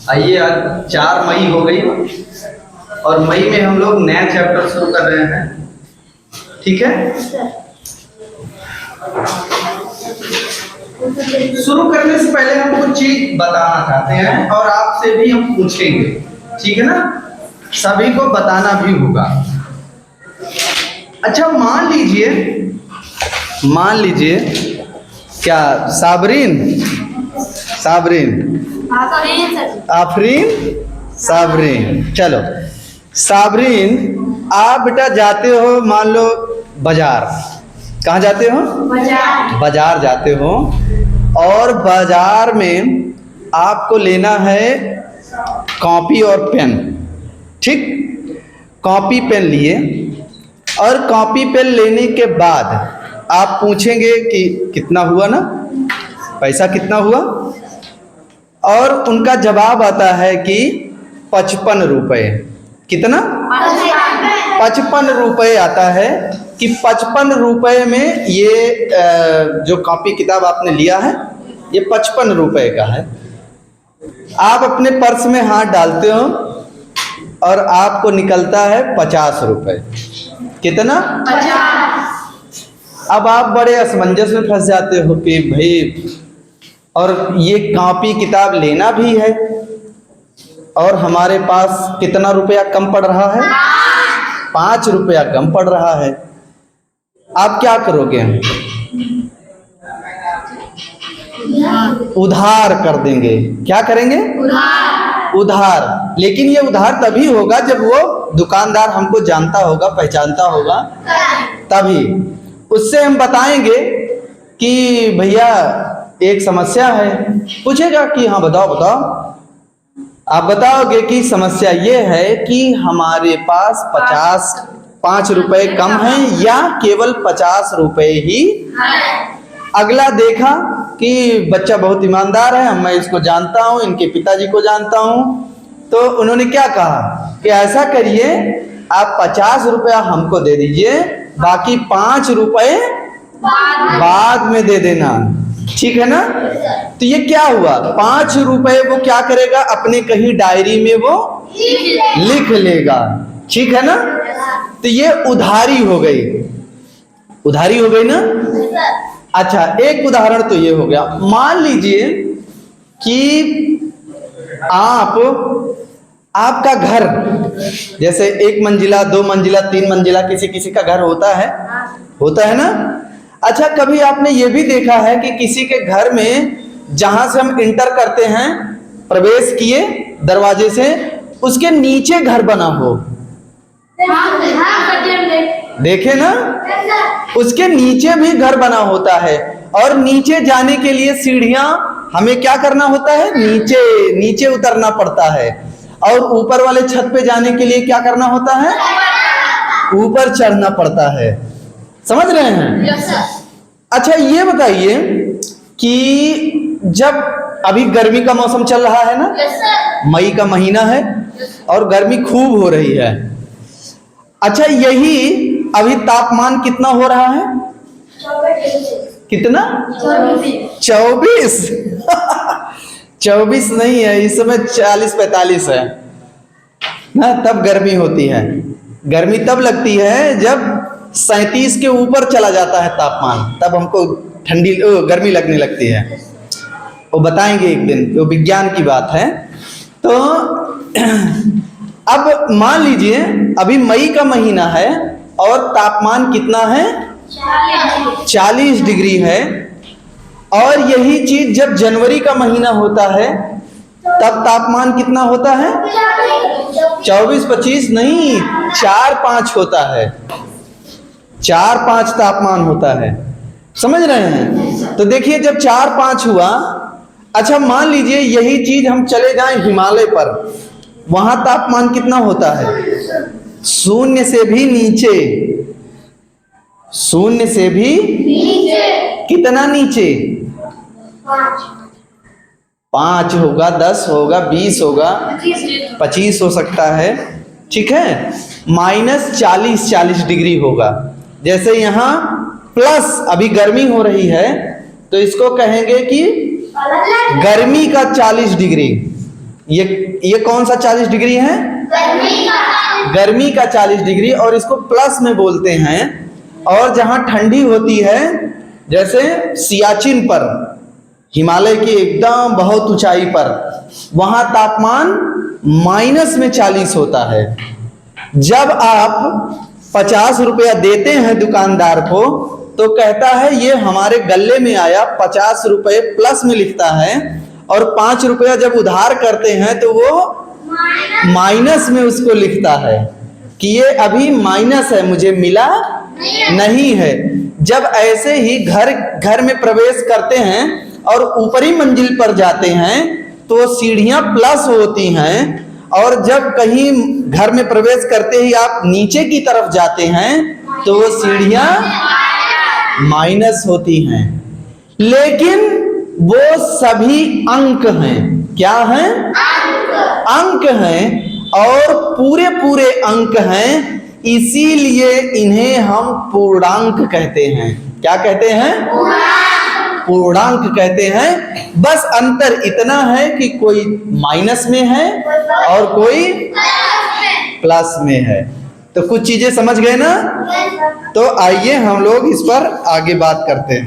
आइए, आज 4 मई हो गई और मई में हम लोग नया चैप्टर शुरू कर रहे हैं। ठीक है, शुरू करने से पहले हम कुछ चीज बताना चाहते हैं और आपसे भी हम पूछेंगे। ठीक है ना, सभी को बताना भी होगा। अच्छा, मान लीजिए क्या साबरीन आफरीन साबरीन, चलो साबरीन, आप बेटा जाते हो, मान लो बाजार। कहाँ जाते हो? बाजार जाते हो और बाजार में आपको लेना है कॉपी और पेन। ठीक, कॉपी पेन लिए और कॉपी पेन लेने के बाद आप पूछेंगे कि कितना हुआ ना, पैसा कितना हुआ, और उनका जवाब आता है कि 55 रुपये। कितना? 55 रुपये आता है कि 55 रुपये में ये जो कॉपी किताब आपने लिया है ये 55 रुपये का है। आप अपने पर्स में हाथ डालते हो और आपको निकलता है 50 रुपये। कितना? 50। अब आप बड़े असमंजस में फंस जाते हो कि भाई, और ये कॉपी किताब लेना भी है और हमारे पास कितना रुपया कम पड़ रहा है? 5 रुपया कम पड़ रहा है। आप क्या करोगे? उधार कर देंगे। क्या करेंगे? उधार। लेकिन ये उधार तभी होगा जब वो दुकानदार हमको जानता होगा, पहचानता होगा, तभी। उससे हम बताएंगे कि भैया एक समस्या है। पूछेगा कि हाँ बताओ। आप बताओगे कि समस्या ये है कि हमारे पास 5 रुपए कम है या केवल 50 रुपए ही। अगला देखा कि बच्चा बहुत ईमानदार है, मैं इसको जानता हूँ, इनके पिताजी को जानता हूँ, तो उन्होंने क्या कहा कि ऐसा करिए, आप 50 रुपया हमको दे दीजिए, बाकी 5 रुपए बाद में दे देना। ठीक है ना? तो ये क्या हुआ, 5 रुपए वो क्या करेगा, अपने कहीं डायरी में वो लिख लेगा। ठीक है ना? तो ये उधारी हो गई। उधारी हो गई ना? अच्छा, एक उदाहरण तो ये हो गया। मान लीजिए कि आपका घर, जैसे 1 मंजिला, 2 मंजिला, 3 मंजिला किसी का घर होता है ना? अच्छा, कभी आपने ये भी देखा है कि किसी के घर में जहां से हम इंटर करते हैं, प्रवेश किए दरवाजे से, उसके नीचे घर बना हो? देखे ना, उसके नीचे भी घर बना होता है और नीचे जाने के लिए सीढ़ियां हमें क्या करना होता है, नीचे उतरना पड़ता है, और ऊपर वाले छत पे जाने के लिए क्या करना होता है, ऊपर चढ़ना पड़ता है। समझ रहे हैं? अच्छा, ये बताइए कि जब अभी गर्मी का मौसम चल रहा है ना, मई का महीना है और गर्मी खूब हो रही है। अच्छा, यही अभी तापमान कितना हो रहा है? कितना? 24। 24 नहीं है, इस समय 40-45 है ना। तब गर्मी होती है। गर्मी तब लगती है जब 37 के ऊपर चला जाता है तापमान, तब हमको गर्मी लगने लगती है। वो बताएंगे एक दिन, वो विज्ञान की बात है। तो अब मान लीजिए अभी मई का महीना है और तापमान कितना है? 40 डिग्री है। और यही चीज जब जनवरी का महीना होता है तब तापमान कितना होता है? 24-25 नहीं, 4-5 होता है। 4-5 तापमान होता है। समझ रहे हैं? तो देखिए, जब 4-5 हुआ, अच्छा मान लीजिए यही चीज हम चले जाएं हिमालय पर, वहां तापमान कितना होता है? 0 से भी नीचे। 0 से भी कितना नीचे? 5 होगा, 10 होगा, 20 होगा, 25 हो सकता है। ठीक है, -40 डिग्री होगा। जैसे यहाँ प्लस अभी गर्मी हो रही है तो इसको कहेंगे कि गर्मी का 40 डिग्री। ये कौन सा 40 डिग्री है? गर्मी का 40 डिग्री, और इसको प्लस में बोलते हैं। और जहां ठंडी होती है, जैसे सियाचिन पर, हिमालय की एकदम बहुत ऊंचाई पर, वहां तापमान -40 होता है। जब आप 50 रुपया देते हैं दुकानदार को, तो कहता है ये हमारे गले में आया, 50 रुपये प्लस में लिखता है, और 5 रुपया जब उधार करते हैं तो वो माइनस में उसको लिखता है कि ये अभी माइनस है, मुझे मिला नहीं है। जब ऐसे ही घर में प्रवेश करते हैं और ऊपरी मंजिल पर जाते हैं तो सीढ़ियां प्लस होती हैं, और जब कहीं घर में प्रवेश करते ही आप नीचे की तरफ जाते हैं तो वो सीढ़ियां माइनस होती हैं। लेकिन वो सभी अंक हैं। क्या हैं? अंक हैं, और पूरे पूरे अंक हैं, इसीलिए इन्हें हम पूर्णांक कहते हैं। क्या कहते हैं? पूर्णांक कहते हैं। बस अंतर इतना है कि कोई माइनस में है और कोई प्लस में है। तो कुछ चीजें समझ गए ना? तो आइए हम लोग इस पर आगे बात करते हैं।